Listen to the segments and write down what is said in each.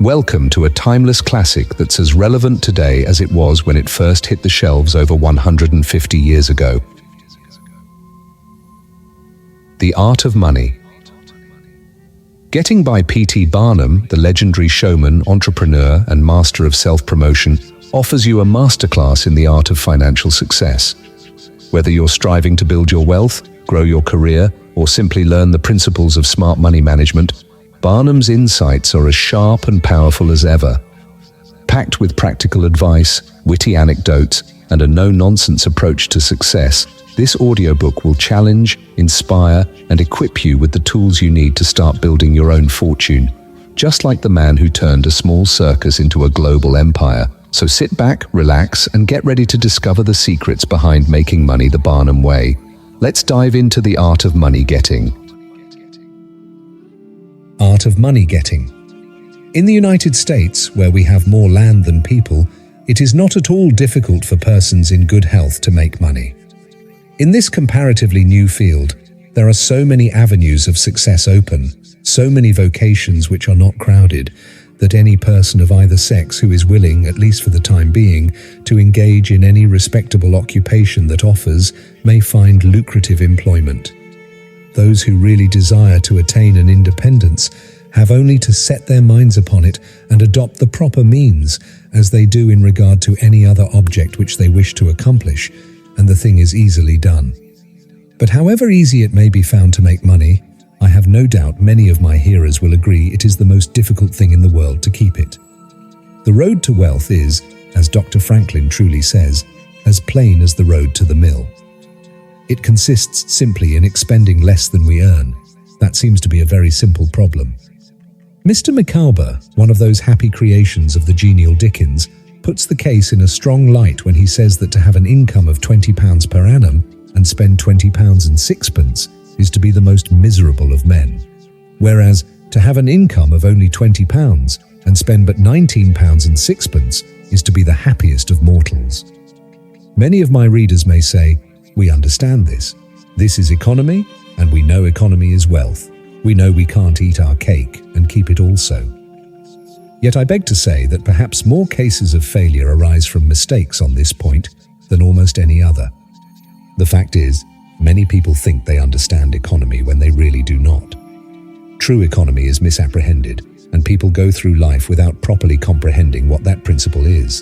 Welcome to a timeless classic that's as relevant today as it was when it first hit the shelves over 150 years ago. The Art of Money. Getting by P.T Barnum, the legendary showman, entrepreneur, and master of self-promotion, offers you a masterclass in the art of financial success. Whether you're striving to build your wealth, grow your career, or simply learn the principles of smart money management, Barnum's insights are as sharp and powerful as ever. Packed with practical advice, witty anecdotes, and a no-nonsense approach to success, this audiobook will challenge, inspire, and equip you with the tools you need to start building your own fortune, just like the man who turned a small circus into a global empire. So sit back, relax, and get ready to discover the secrets behind making money the Barnum way. Let's dive into the art of money getting. Art of money getting. In the United States, where we have more land than people, it is not at all difficult for persons in good health to make money. In this comparatively new field, there are so many avenues of success open, so many vocations which are not crowded, that any person of either sex who is willing, at least for the time being, to engage in any respectable occupation that offers may find lucrative employment. Those who really desire to attain an independence have only to set their minds upon it and adopt the proper means, as they do in regard to any other object which they wish to accomplish, and the thing is easily done. But however easy it may be found to make money, I have no doubt many of my hearers will agree it is the most difficult thing in the world to keep it. The road to wealth is, as Dr. Franklin truly says, as plain as the road to the mill. It consists simply in expending less than we earn. That seems to be a very simple problem. Mr. Micawber, one of those happy creations of the genial Dickens, puts the case in a strong light when he says that to have an income of £20 per annum and spend £20.06 is to be the most miserable of men, whereas to have an income of only £20 and spend but £19.06 is to be the happiest of mortals. Many of my readers may say, "We understand this. This is economy, and we know economy is wealth. We know we can't eat our cake and keep it also." Yet I beg to say that perhaps more cases of failure arise from mistakes on this point than almost any other. The fact is, many people think they understand economy when they really do not. True economy is misapprehended, and people go through life without properly comprehending what that principle is.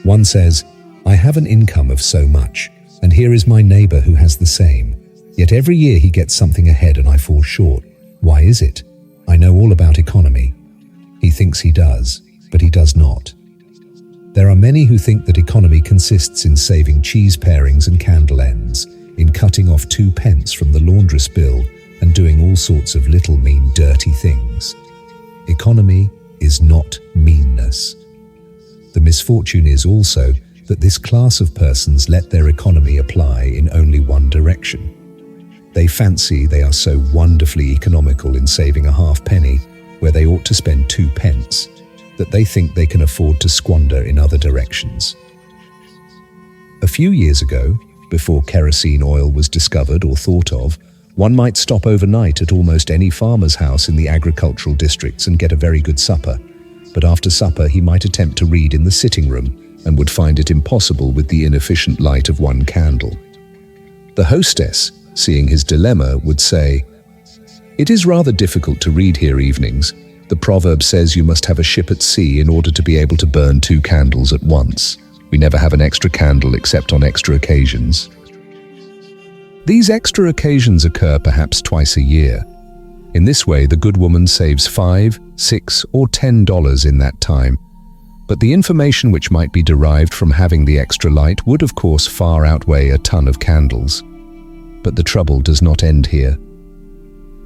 One says, "I have an income of so much, and here is my neighbor who has the same. Yet every year he gets something ahead and I fall short. Why is it? I know all about economy." He thinks he does, but he does not. There are many who think that economy consists in saving cheese pairings and candle ends, in cutting off 2 pence from the laundress bill, and doing all sorts of little mean dirty things. Economy is not meanness. The misfortune is also that this class of persons let their economy apply in only one direction. They fancy they are so wonderfully economical in saving a halfpenny where they ought to spend 2 pence, that they think they can afford to squander in other directions. A few years ago, before kerosene oil was discovered or thought of, one might stop overnight at almost any farmer's house in the agricultural districts and get a very good supper. But after supper he might attempt to read in the sitting room and would find it impossible with the inefficient light of one candle. The hostess, seeing his dilemma, would say, "It is rather difficult to read here evenings. The proverb says you must have a ship at sea in order to be able to burn 2 candles at once. We never have an extra candle except on extra occasions." These extra occasions occur perhaps twice a year. In this way, the good woman saves $5, $6, or $10 in that time. But the information which might be derived from having the extra light would of course far outweigh a ton of candles. But the trouble does not end here.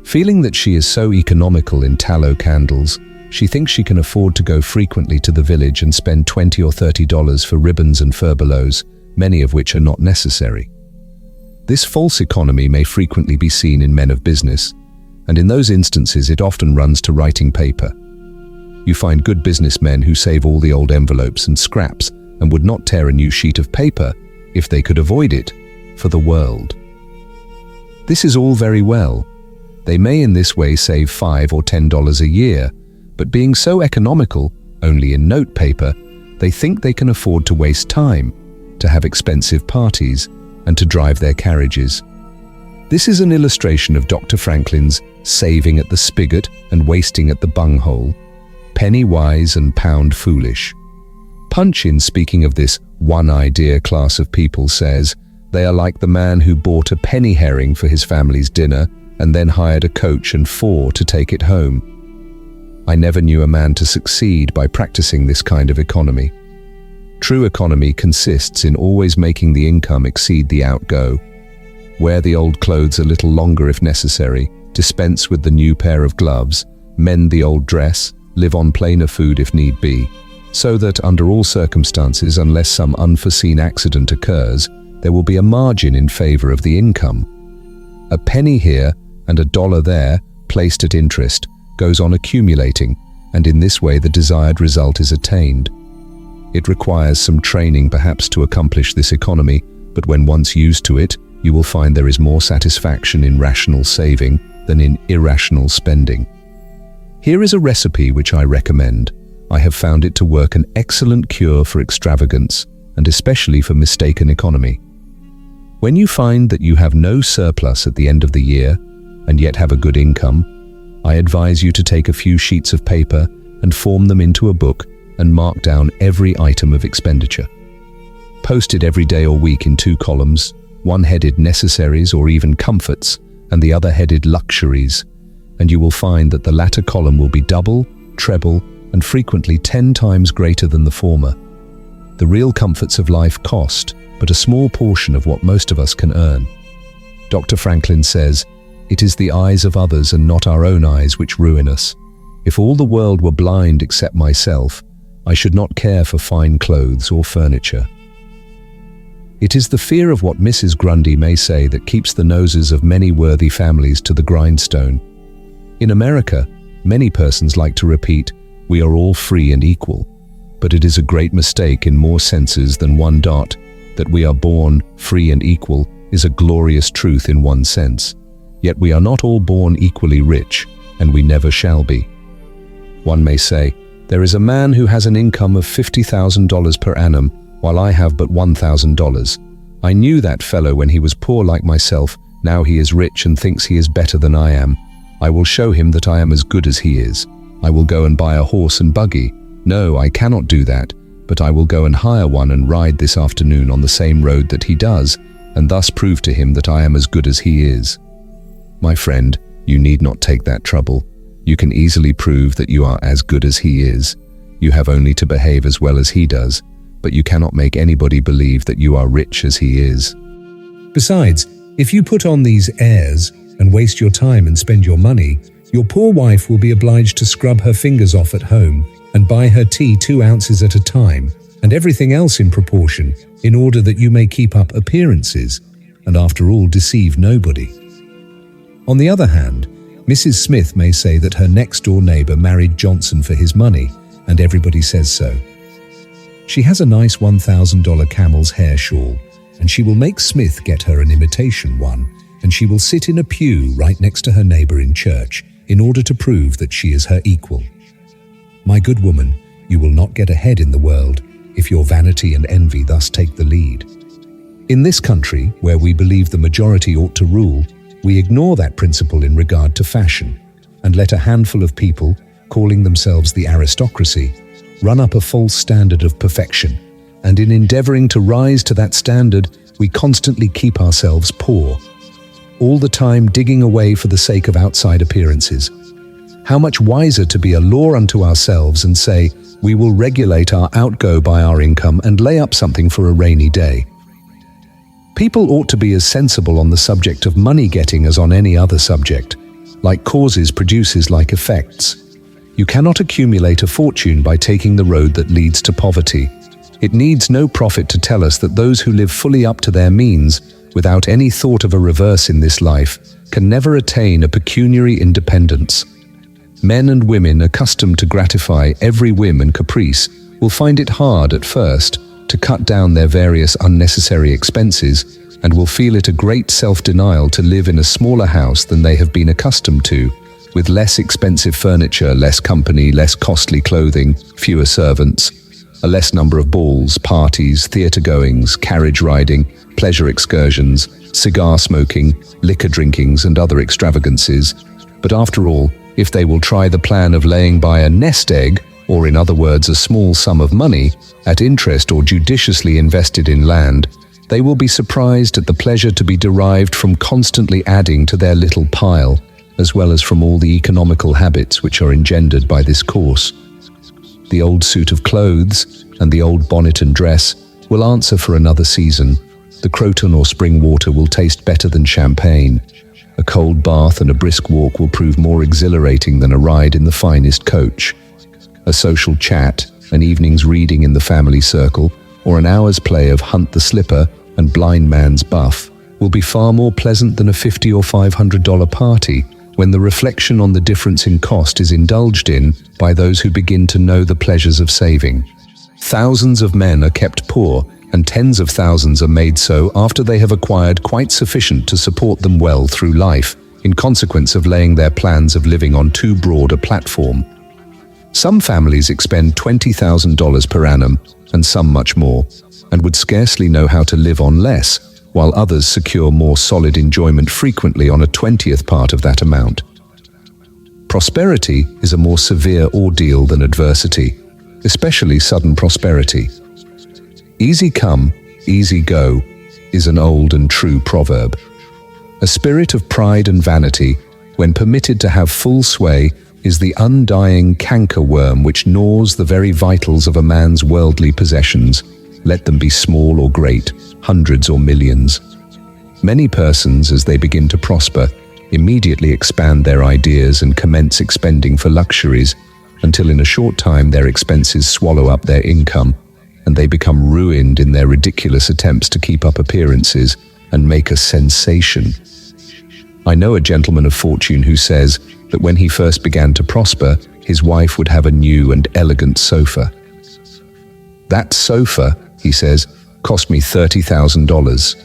Feeling that she is so economical in tallow candles, she thinks she can afford to go frequently to the village and spend $20 or $30 for ribbons and furbelows, many of which are not necessary. This false economy may frequently be seen in men of business, and in those instances it often runs to writing paper. You find good businessmen who save all the old envelopes and scraps and would not tear a new sheet of paper, if they could avoid it, for the world. This is all very well. They may in this way save $5 or $10 a year, but being so economical, only in note paper, they think they can afford to waste time, to have expensive parties, and to drive their carriages. This is an illustration of Dr. Franklin's saving at the spigot and wasting at the bunghole, penny wise and pound foolish. Punch, in speaking of this one-idea class of people, says they are like the man who bought a penny herring for his family's dinner and then hired a coach and 4 to take it home. I never knew a man to succeed by practicing this kind of economy. True economy consists in always making the income exceed the outgo. Wear the old clothes a little longer if necessary, dispense with the new pair of gloves, mend the old dress, live on plainer food if need be, so that under all circumstances, unless some unforeseen accident occurs, there will be a margin in favor of the income. A penny here and a dollar there, placed at interest, goes on accumulating, and in this way the desired result is attained. It requires some training perhaps to accomplish this economy, but when once used to it, you will find there is more satisfaction in rational saving than in irrational spending. Here is a recipe which I recommend. I have found it to work an excellent cure for extravagance, and especially for mistaken economy. When you find that you have no surplus at the end of the year, and yet have a good income, I advise you to take a few sheets of paper and form them into a book and mark down every item of expenditure. Post it every day or week in 2 columns, one headed necessaries or even comforts, and the other headed luxuries, and you will find that the latter column will be double, treble, and frequently 10 times greater than the former. The real comforts of life cost but a small portion of what most of us can earn. Dr. Franklin says, "It is the eyes of others and not our own eyes which ruin us. If all the world were blind except myself, I should not care for fine clothes or furniture." It is the fear of what Mrs. Grundy may say that keeps the noses of many worthy families to the grindstone. In America, many persons like to repeat, "We are all free and equal," but it is a great mistake in more senses than one dot. That we are born free and equal is a glorious truth in one sense, yet we are not all born equally rich, and we never shall be. One may say, there is a man who has an income of $50,000 per annum, while I have but $1,000. I knew that fellow when he was poor like myself. Now he is rich and thinks he is better than I am. I will show him that I am as good as he is. I will go and buy a horse and buggy. No, I cannot do that, but I will go and hire one and ride this afternoon on the same road that he does, and thus prove to him that I am as good as he is. My friend, you need not take that trouble. You can easily prove that you are as good as he is. You have only to behave as well as he does, but you cannot make anybody believe that you are rich as he is. Besides, if you put on these airs and waste your time and spend your money, your poor wife will be obliged to scrub her fingers off at home and buy her tea 2 ounces at a time, and everything else in proportion, in order that you may keep up appearances, and after all deceive nobody. On the other hand, Mrs. Smith may say that her next-door neighbor married Johnson for his money, and everybody says so. She has a nice $1,000 camel's hair shawl, and she will make Smith get her an imitation one, and she will sit in a pew right next to her neighbor in church, in order to prove that she is her equal. My good woman, you will not get ahead in the world if your vanity and envy thus take the lead. In this country, where we believe the majority ought to rule, we ignore that principle in regard to fashion, and let a handful of people, calling themselves the aristocracy, run up a false standard of perfection, and in endeavoring to rise to that standard, we constantly keep ourselves poor, all the time digging away for the sake of outside appearances. How much wiser to be a law unto ourselves and say, we will regulate our outgo by our income and lay up something for a rainy day. People ought to be as sensible on the subject of money getting as on any other subject. Like causes produces like effects. You cannot accumulate a fortune by taking the road that leads to poverty. It needs no prophet to tell us that those who live fully up to their means, without any thought of a reverse in this life, can never attain a pecuniary independence. Men and women accustomed to gratify every whim and caprice will find it hard at first to cut down their various unnecessary expenses, and will feel it a great self-denial to live in a smaller house than they have been accustomed to, with less expensive furniture, less company, less costly clothing, fewer servants, a less number of balls, parties, theatre goings, carriage riding, pleasure excursions, cigar smoking, liquor drinkings and other extravagances. But after all, if they will try the plan of laying by a nest egg, or in other words a small sum of money, at interest or judiciously invested in land, they will be surprised at the pleasure to be derived from constantly adding to their little pile, as well as from all the economical habits which are engendered by this course. The old suit of clothes and the old bonnet and dress will answer for another season. The croton or spring water will taste better than champagne. A cold bath and a brisk walk will prove more exhilarating than a ride in the finest coach. A social chat, an evening's reading in the family circle, or an hour's play of Hunt the Slipper and Blind Man's Buff will be far more pleasant than a $50 or $500 party, when the reflection on the difference in cost is indulged in by those who begin to know the pleasures of saving. Thousands of men are kept poor, and tens of thousands are made so after they have acquired quite sufficient to support them well through life, in consequence of laying their plans of living on too broad a platform. Some families expend $20,000 per annum, and some much more, and would scarcely know how to live on less, while others secure more solid enjoyment frequently on a 20th part of that amount. Prosperity is a more severe ordeal than adversity, especially sudden prosperity. Easy come, easy go is an old and true proverb. A spirit of pride and vanity, when permitted to have full sway, is the undying canker-worm which gnaws the very vitals of a man's worldly possessions, let them be small or great, hundreds or millions. Many persons, as they begin to prosper, immediately expand their ideas and commence expending for luxuries, until in a short time their expenses swallow up their income, and they become ruined in their ridiculous attempts to keep up appearances and make a sensation. I know a gentleman of fortune who says that when he first began to prosper, his wife would have a new and elegant sofa. That sofa, he says, cost me $30,000.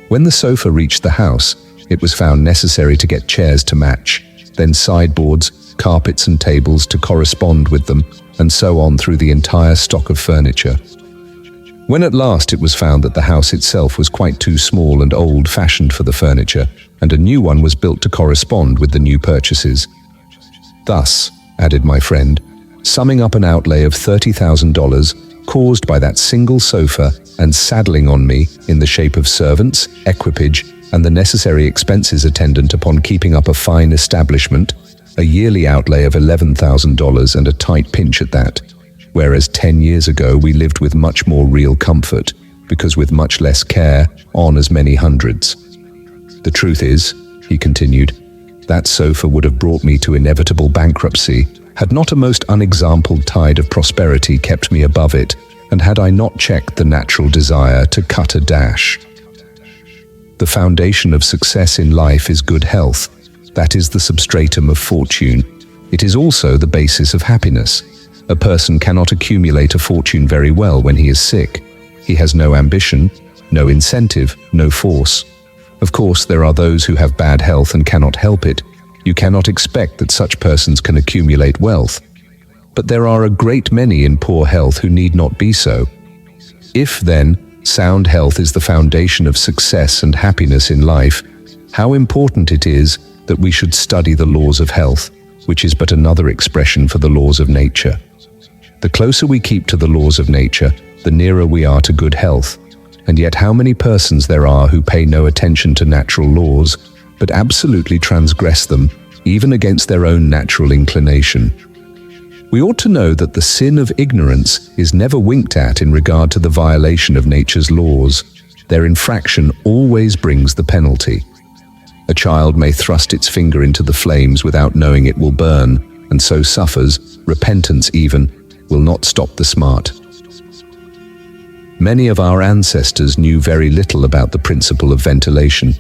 When the sofa reached the house, it was found necessary to get chairs to match, then sideboards, carpets and tables to correspond with them, and so on through the entire stock of furniture. When at last it was found that the house itself was quite too small and old-fashioned for the furniture, and a new one was built to correspond with the new purchases. Thus, added my friend, summing up an outlay of $30,000 caused by that single sofa and saddling on me in the shape of servants, equipage, and the necessary expenses attendant upon keeping up a fine establishment, a yearly outlay of $11,000 and a tight pinch at that, whereas 10 years ago we lived with much more real comfort, because with much less care, on as many hundreds. The truth is, he continued, that sofa would have brought me to inevitable bankruptcy had not a most unexampled tide of prosperity kept me above it, and had I not checked the natural desire to cut a dash. The foundation of success in life is good health. That is the substratum of fortune. It is also the basis of happiness. A person cannot accumulate a fortune very well when he is sick. He has no ambition, no incentive, no force. Of course, there are those who have bad health and cannot help it. You cannot expect that such persons can accumulate wealth. But there are a great many in poor health who need not be so. If, then, sound health is the foundation of success and happiness in life, how important it is that we should study the laws of health, which is but another expression for the laws of nature. The closer we keep to the laws of nature, the nearer we are to good health. And yet how many persons there are who pay no attention to natural laws, but absolutely transgress them, even against their own natural inclination. We ought to know that the sin of ignorance is never winked at in regard to the violation of nature's laws. Their infraction always brings the penalty. A child may thrust its finger into the flames without knowing it will burn, and so suffers. Repentance even will not stop the smart. Many of our ancestors knew very little about the principle of ventilation.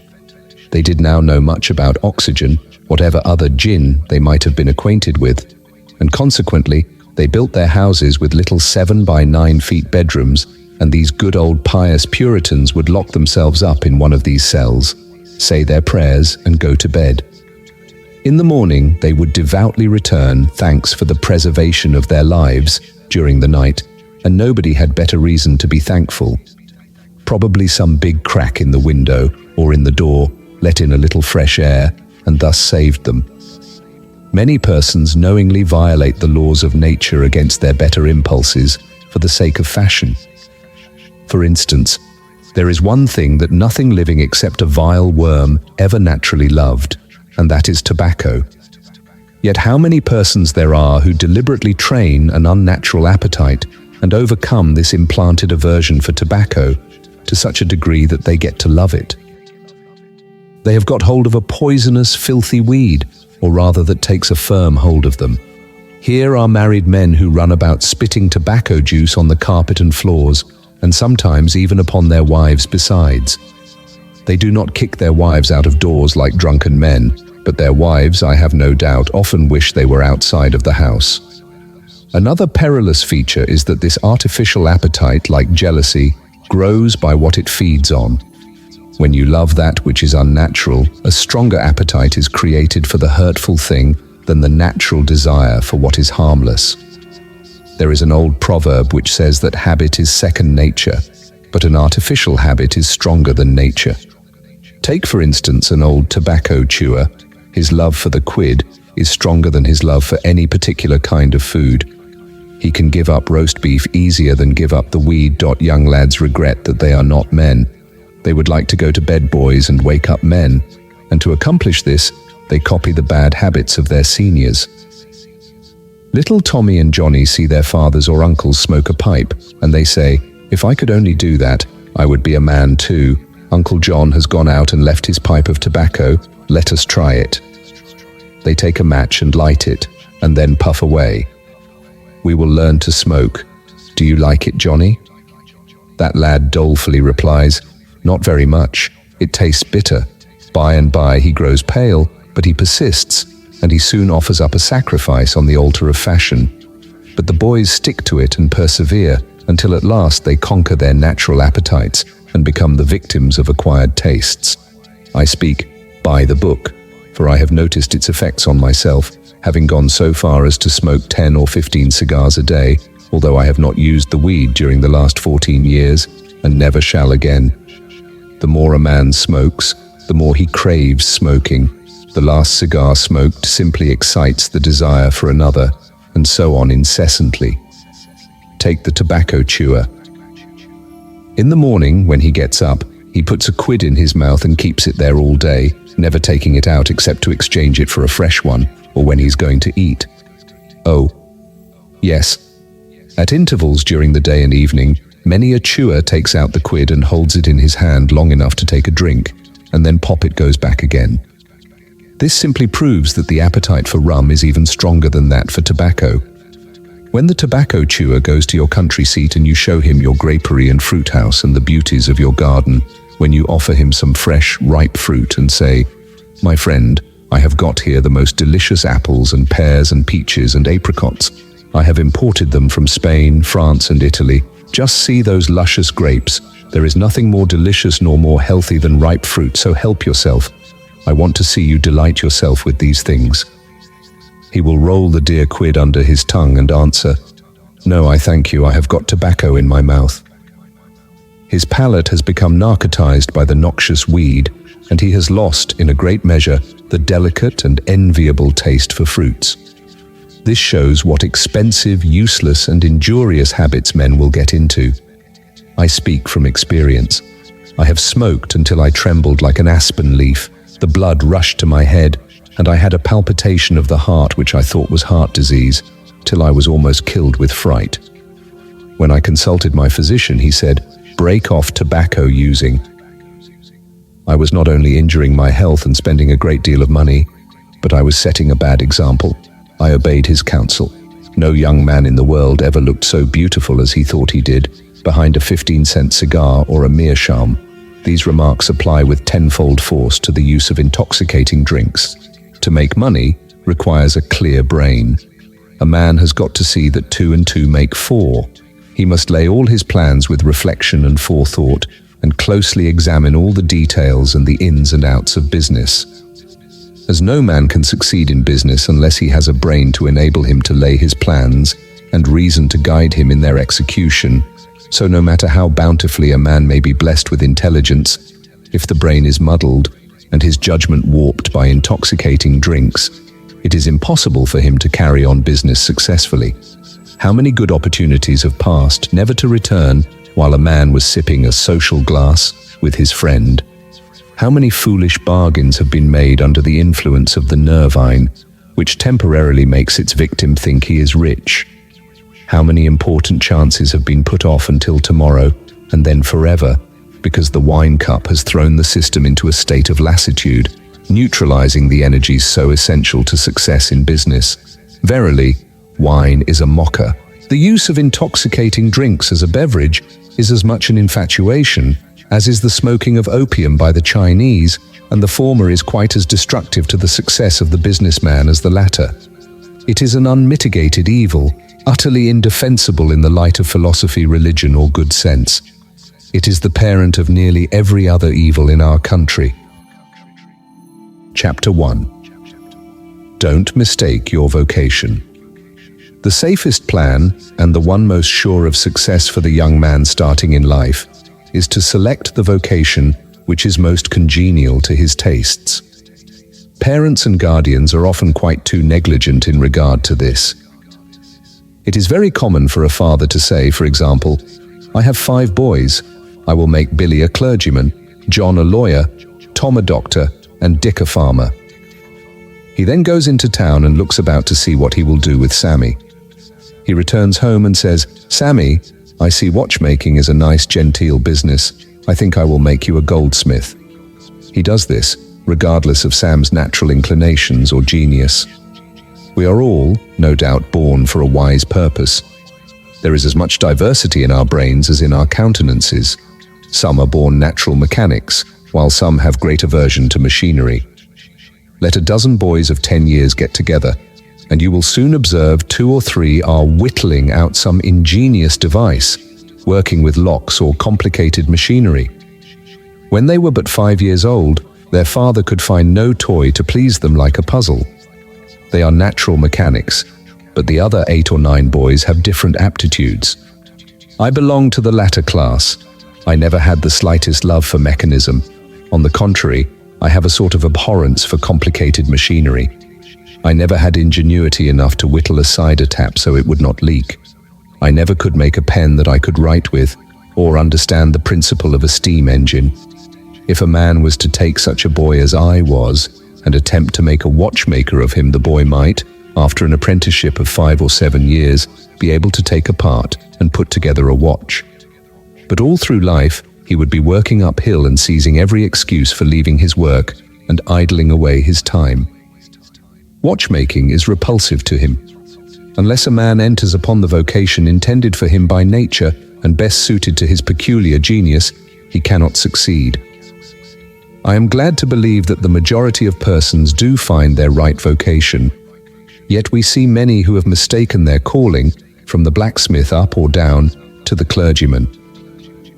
They did now know much about oxygen, whatever other jinn they might have been acquainted with, and consequently, they built their houses with little 7 by 9 feet bedrooms, and these good old pious Puritans would lock themselves up in one of these cells, say their prayers, and go to bed. In the morning, they would devoutly return thanks for the preservation of their lives during the night, and nobody had better reason to be thankful. Probably some big crack in the window or in the door let in a little fresh air and thus saved them. Many persons knowingly violate the laws of nature against their better impulses for the sake of fashion. For instance, there is one thing that nothing living except a vile worm ever naturally loved, and that is tobacco. Yet how many persons there are who deliberately train an unnatural appetite and overcome this implanted aversion for tobacco to such a degree that they get to love it. They have got hold of a poisonous, filthy weed, or rather that takes a firm hold of them. Here are married men who run about spitting tobacco juice on the carpet and floors, and sometimes even upon their wives besides. They do not kick their wives out of doors like drunken men, but their wives, I have no doubt, often wish they were outside of the house. Another perilous feature is that this artificial appetite, like jealousy, grows by what it feeds on. When you love that which is unnatural, a stronger appetite is created for the hurtful thing than the natural desire for what is harmless. There is an old proverb which says that habit is second nature, but an artificial habit is stronger than nature. Take, for instance, an old tobacco chewer. His love for the quid is stronger than his love for any particular kind of food. He can give up roast beef easier than give up the weed. Young lads regret that they are not men. They would like to go to bed, boys, and wake up men, and to accomplish this, they copy the bad habits of their seniors. Little Tommy and Johnny see their fathers or uncles smoke a pipe, and they say, "If I could only do that, I would be a man too. Uncle John has gone out and left his pipe of tobacco. Let us try it." They take a match and light it, and then puff away. "We will learn to smoke. Do you like it, Johnny?" That lad dolefully replies, "Not very much. It tastes bitter." By and by he grows pale, but he persists, and he soon offers up a sacrifice on the altar of fashion. But the boys stick to it and persevere until at last they conquer their natural appetites and become the victims of acquired tastes. I speak by the book, for I have noticed its effects on myself, having gone so far as to smoke 10 or 15 cigars a day, although I have not used the weed during the last 14 years, and never shall again. The more a man smokes, the more he craves smoking. The last cigar smoked simply excites the desire for another, and so on incessantly. Take the tobacco chewer. In the morning, when he gets up, he puts a quid in his mouth and keeps it there all day, never taking it out except to exchange it for a fresh one, or when he's going to eat. Oh, yes. At intervals during the day and evening, many a chewer takes out the quid and holds it in his hand long enough to take a drink, and then pop it goes back again. This simply proves that the appetite for rum is even stronger than that for tobacco. When the tobacco chewer goes to your country seat and you show him your grapery and fruit house and the beauties of your garden, when you offer him some fresh, ripe fruit and say, "My friend, I have got here the most delicious apples and pears and peaches and apricots. I have imported them from Spain, France and Italy. Just see those luscious grapes. There is nothing more delicious nor more healthy than ripe fruit, so help yourself. I want to see you delight yourself with these things." He will roll the dear quid under his tongue and answer, "No, I thank you, I have got tobacco in my mouth." His palate has become narcotized by the noxious weed, and he has lost, in a great measure, the delicate and enviable taste for fruits. This shows what expensive, useless, and injurious habits men will get into. I speak from experience. I have smoked until I trembled like an aspen leaf, the blood rushed to my head, and I had a palpitation of the heart which I thought was heart disease, till I was almost killed with fright. When I consulted my physician, he said, "Break off tobacco using." I was not only injuring my health and spending a great deal of money, but I was setting a bad example. I obeyed his counsel. No young man in the world ever looked so beautiful as he thought he did, behind a 15-cent cigar or a meerschaum. These remarks apply with tenfold force to the use of intoxicating drinks. To make money requires a clear brain. A man has got to see that 2 and 2 make 4. He must lay all his plans with reflection and forethought, and closely examine all the details and the ins and outs of business. as no man can succeed in business unless he has a brain to enable him to lay his plans and reason to guide him in their execution. So no matter how bountifully a man may be blessed with intelligence, if the brain is muddled and his judgment warped by intoxicating drinks, it is impossible for him to carry on business successfully. How many good opportunities have passed, never to return, while a man was sipping a social glass with his friend? How many foolish bargains have been made under the influence of the nervine, which temporarily makes its victim think he is rich? How many important chances have been put off until tomorrow and then forever, because the wine cup has thrown the system into a state of lassitude, neutralizing the energies so essential to success in business? Verily, wine is a mocker. The use of intoxicating drinks as a beverage is as much an infatuation as is the smoking of opium by the Chinese, and the former is quite as destructive to the success of the businessman as the latter. It is an unmitigated evil, utterly indefensible in the light of philosophy, religion, or good sense. It is the parent of nearly every other evil in our country. Chapter 1. Don't mistake your vocation. The safest plan, and the one most sure of success for the young man starting in life, is to select the vocation which is most congenial to his tastes. Parents and guardians are often quite too negligent in regard to this. It is very common for a father to say, for example, "I have 5 boys. I will make Billy a clergyman, John a lawyer, Tom a doctor, and Dick a farmer." He then goes into town and looks about to see what he will do with Sammy. He returns home and says, "Sammy, I see watchmaking is a nice genteel business. I think I will make you a goldsmith." He does this, regardless of Sam's natural inclinations or genius. We are all, no doubt, born for a wise purpose. There is as much diversity in our brains as in our countenances. Some are born natural mechanics, while some have great aversion to machinery. Let a dozen boys of 10 years get together, and you will soon observe 2 or 3 are whittling out some ingenious device, working with locks or complicated machinery. When they were but 5 years old, their father could find no toy to please them like a puzzle. They are natural mechanics, but the other 8 or 9 boys have different aptitudes. I belong to the latter class. I never had the slightest love for mechanism. On the contrary, I have a sort of abhorrence for complicated machinery. I never had ingenuity enough to whittle a cider tap so it would not leak. I never could make a pen that I could write with, or understand the principle of a steam engine. If a man was to take such a boy as I was, and attempt to make a watchmaker of him, the boy might, after an apprenticeship of 5 or 7 years, be able to take apart and put together a watch. But all through life, he would be working uphill and seizing every excuse for leaving his work and idling away his time. Watchmaking is repulsive to him. Unless a man enters upon the vocation intended for him by nature and best suited to his peculiar genius, he cannot succeed. I am glad to believe that the majority of persons do find their right vocation, yet we see many who have mistaken their calling, from the blacksmith up or down to the clergyman.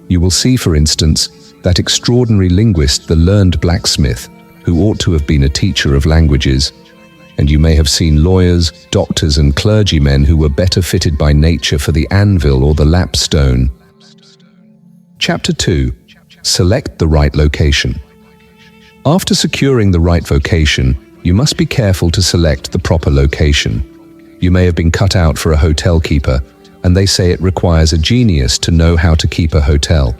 You will see, for instance, that extraordinary linguist, the learned blacksmith, who ought to have been a teacher of languages, and you may have seen lawyers, doctors, and clergymen who were better fitted by nature for the anvil or the lapstone. Chapter 2. Select the right location. After securing the right vocation, you must be careful to select the proper location. You may have been cut out for a hotel keeper, and they say it requires a genius to know how to keep a hotel.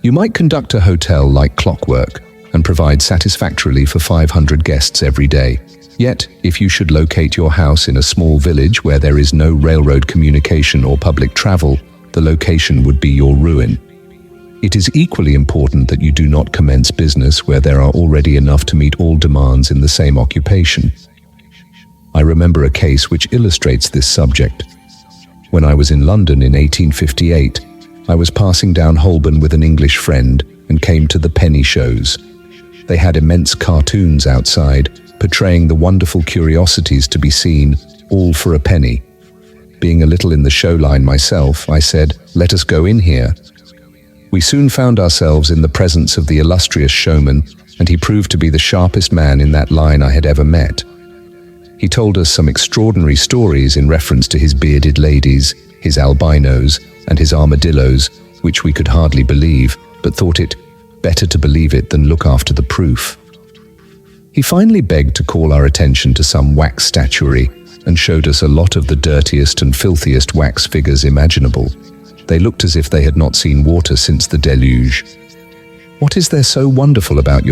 You might conduct a hotel like clockwork and provide satisfactorily for 500 guests every day. Yet, if you should locate your house in a small village where there is no railroad communication or public travel, the location would be your ruin. It is equally important that you do not commence business where there are already enough to meet all demands in the same occupation. I remember a case which illustrates this subject. When I was in London in 1858, I was passing down Holborn with an English friend and came to the penny shows. They had immense cartoons outside, portraying the wonderful curiosities to be seen, all for a penny. Being a little in the show line myself, I said, "Let us go in here." We soon found ourselves in the presence of the illustrious showman, and he proved to be the sharpest man in that line I had ever met. He told us some extraordinary stories in reference to his bearded ladies, his albinos, and his armadillos, which we could hardly believe, but thought it better to believe it than look after the proof. He finally begged to call our attention to some wax statuary and showed us a lot of the dirtiest and filthiest wax figures imaginable. They looked as if they had not seen water since the deluge. "What is there so wonderful about your